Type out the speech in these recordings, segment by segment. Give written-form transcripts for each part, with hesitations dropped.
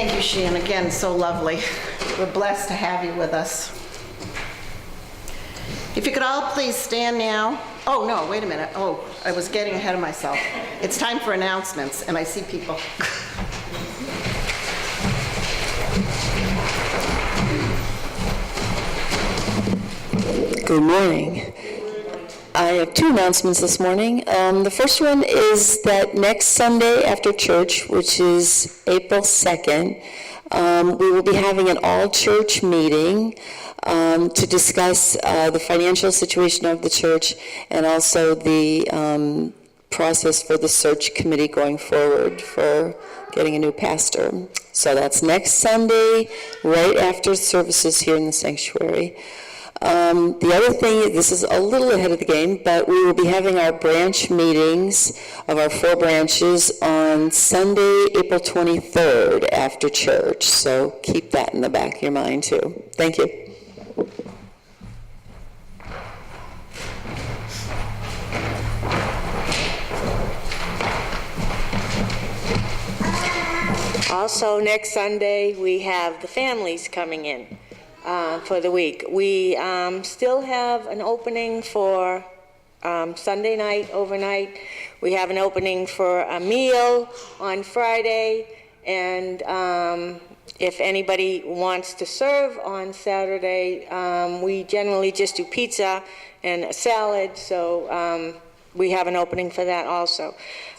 Thank you, Sheehan. Again, so lovely. We're blessed to have you with us. If you could all please stand now. Oh, no, wait a minute. Oh, I was getting ahead of myself. It's time for announcements, and I see people. Good morning. I have two announcements this morning. The first one is that next Sunday after church, which is April 2nd, we will be having an all-church meeting to discuss the financial situation of the church and also the process for the search committee going forward for getting a new pastor. So that's next Sunday, right after services here in the sanctuary. The other thing, this is a little ahead of the game, but we will be having our branch meetings of our 4 branches on Sunday, April 23rd after church. So keep that in the back of your mind too. Thank you. Also, next Sunday, we have the families coming in for the week. We still have an opening for Sunday night, overnight. We have an opening for a meal on Friday, and if anybody wants to serve on Saturday, we generally just do pizza and a salad, so we have an opening for that also.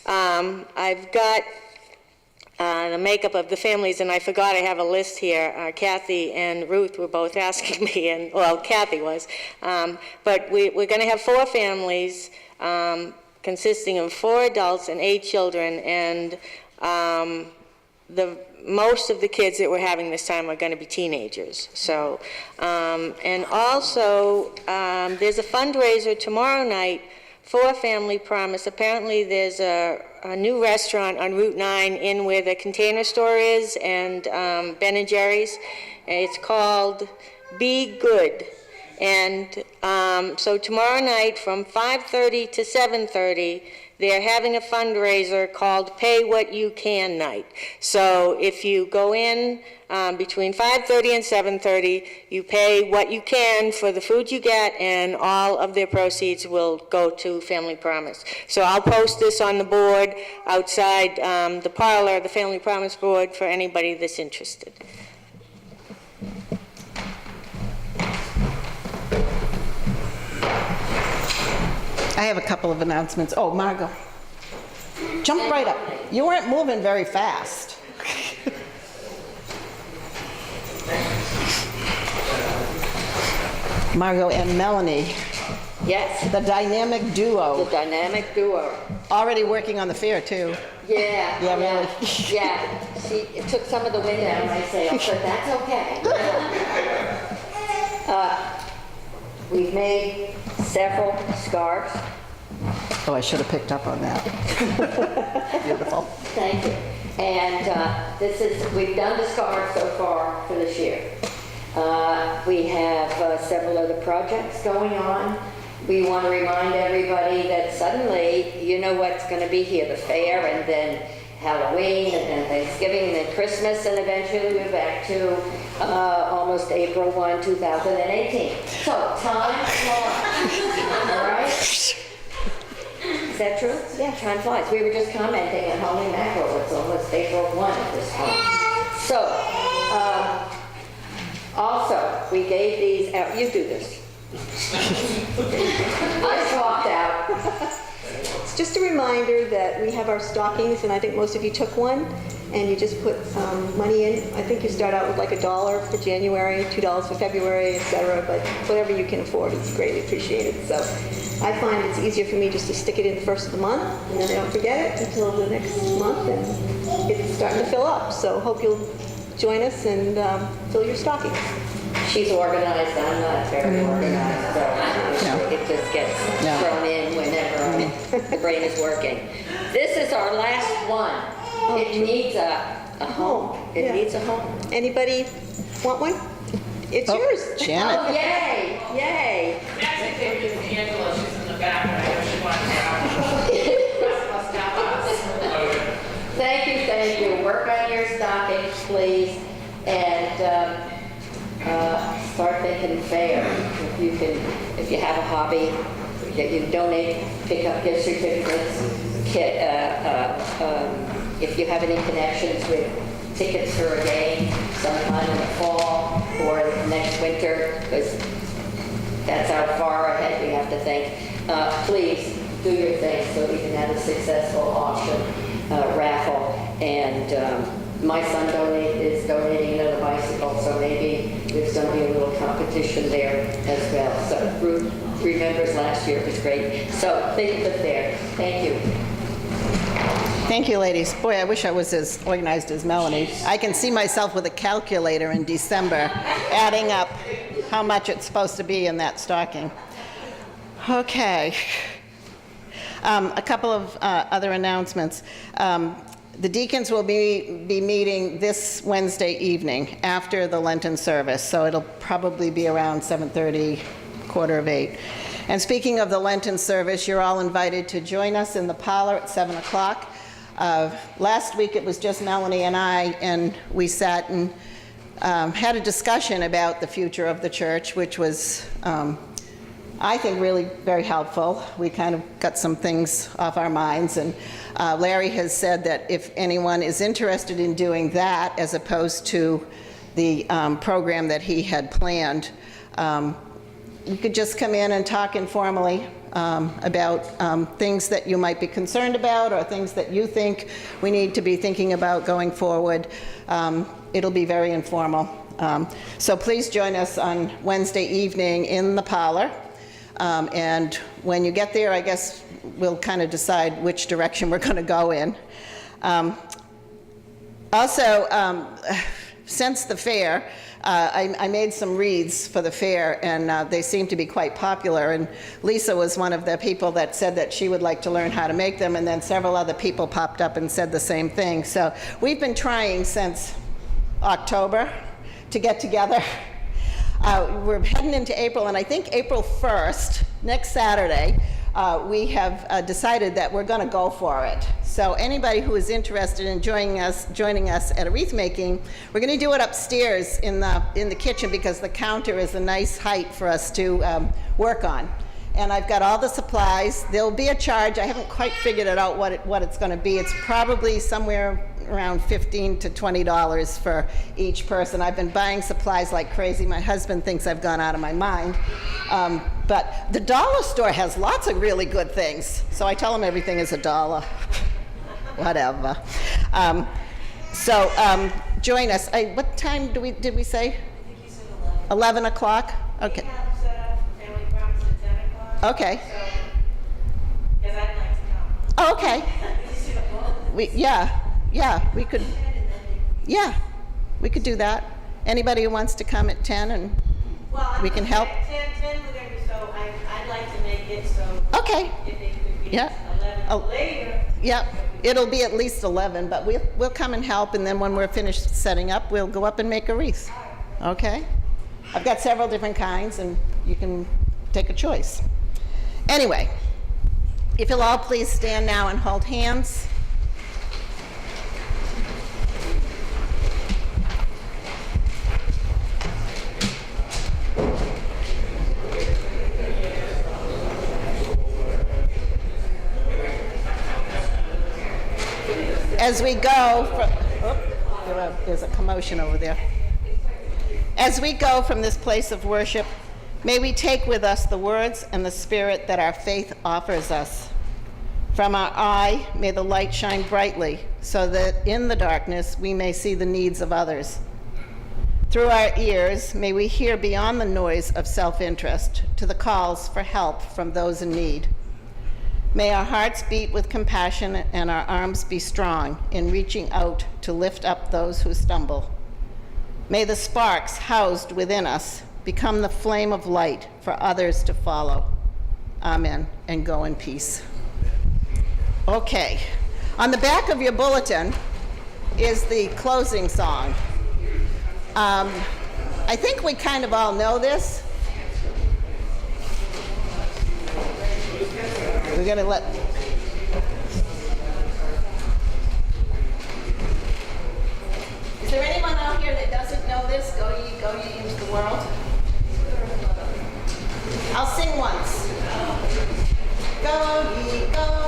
I've got the makeup of the families, and I forgot I have a list here. Kathy and Ruth were both asking me, and well, Kathy was. But we're going to have 4 families consisting of 4 adults and 8 children, and most of the kids that we're having this time are going to be teenagers. So, and also, there's a fundraiser tomorrow night for Family Promise. Apparently there's a new restaurant on Route 9 in where the Container Store is and Ben & Jerry's. It's called Be Good. And so tomorrow night from 5:30 to 7:30, they're having a fundraiser called Pay What You Can Night. So if you go in between 5:30 and 7:30, you pay what you can for the food you get, and all of their proceeds will go to Family Promise. So I'll post this on the board outside the parlor, the Family Promise board, for anybody that's interested. I have a couple of announcements. Oh, Margot, jump right up. You weren't moving very fast. Margot and Melanie. Yes. The dynamic duo. The dynamic duo. Already working on the fair, too. Yeah. Yeah, really. Yeah. It took some of the wind out of my sails, but that's okay. We've made several scarves. Oh, I should have picked up on that. Beautiful. Thank you. And we've done the scarves so far for this year. We have several other projects going on. We want to remind everybody that suddenly, you know what's going to be here, the fair, and then Halloween, and then Thanksgiving, and then Christmas, and eventually we're back to almost April 1, 2018. So, time flies. All right? Is that true? Yeah, time flies. We were just commenting at Holy Mackerel. It's almost April 1 at this point. So, also, we gave these out. You do this. I swapped out. It's just a reminder that we have our stockings, and I think most of you took one, and you just put money in. I think you start out with like $1 for January, $2 for February, etc., but whatever you can afford is greatly appreciated. So I find it's easier for me just to stick it in the first of the month, and then I don't forget it until the next month, and it's starting to fill up. So hope you'll join us and fill your stockings. She's organized. I'm not very organized, so it just gets thrown in whenever the brain is working. This is our last one. It needs a home. It needs a home. Anybody want one? It's yours. Janet. Oh, yay! Yay! I'm actually thinking it's Angela. She's in the back, and I know she wants to out. Must help us. Thank you. Work on your stockings, please. Lincoln Fair. If you have a hobby, that you donate, pick up gift certificates, if you have any connections with tickets for a game sometime in the fall or next winter, because that's how far ahead we have to think. Please do your thing so we can have a successful auction raffle. And my son is donating another bicycle, so maybe there's going to be a little competition there as well. So Ruth remembers last year, it was great. So think of it there. Thank you. Thank you, ladies. Boy, I wish I was as organized as Melanie. I can see myself with a calculator in December, adding up how much it's supposed to be in that stocking. Okay. A couple of other announcements. The deacons will be meeting this Wednesday evening after the Lenten service, so it'll probably be around 7:30, 7:45. And speaking of the Lenten service, you're all invited to join us in the parlor at 7 o'clock. Last week it was just Melanie and I, and we sat and had a discussion about the future of the church, which was, I think, really very helpful. We kind of got some things off our minds, and Larry has said that if anyone is interested in doing that as opposed to the program that he had planned, you could just come in and talk informally about things that you might be concerned about or things that you think we need to be thinking about going forward. It'll be very informal. So please join us on Wednesday evening in the parlor. And when you get there, I guess we'll kind of decide which direction we're going to go in. Also, since the fair, I made some wreaths for the fair, and they seem to be quite popular. And Lisa was one of the people that said that she would like to learn how to make them, and then several other people popped up and said the same thing. So we've been trying since October to get together. We're heading into April, and I think April 1st, next Saturday, we have decided that we're going to go for it. So anybody who is interested in joining us at a wreath making, we're going to do it upstairs in the kitchen because the counter is a nice height for us to work on. And I've got all the supplies. There'll be a charge. I haven't quite figured it out what it's going to be. It's probably somewhere around $15 to $20 for each person. I've been buying supplies like crazy. My husband thinks I've gone out of my mind. But the dollar store has lots of really good things. So I tell them everything is $1. Whatever. So join us. What time did we say? I think you said 11. 11 o'clock? Okay. We have set up Family Promise at 10 o'clock. Okay. So, because I'd like to come. Oh, okay. We could do that. Anybody who wants to come at 10 and we can help. At 10 we're going to be, so I'd like to make it so. Okay. If it could be Yeah. 11 later. Yep, it'll be at least 11, but we'll come and help, and then when we're finished setting up, we'll go up and make a wreath. Okay? I've got several different kinds, and you can take a choice. Anyway, if you'll all please stand now and hold hands. As we go from, there's a commotion over there. As we go from this place of worship, may we take with us the words and the spirit that our faith offers us. From our eye, may the light shine brightly, so that in the darkness we may see the needs of others. Through our ears, may we hear beyond the noise of self-interest to the calls for help from those in need. May our hearts beat with compassion and our arms be strong in reaching out to lift up those who stumble. May the sparks housed within us become the flame of light for others to follow. Amen, and go in peace. Okay, on the back of your bulletin is the closing song. I think we kind of all know this. We're going to let... Is there anyone out here that doesn't know this? Go ye into the world. I'll sing once. Go, ye, go,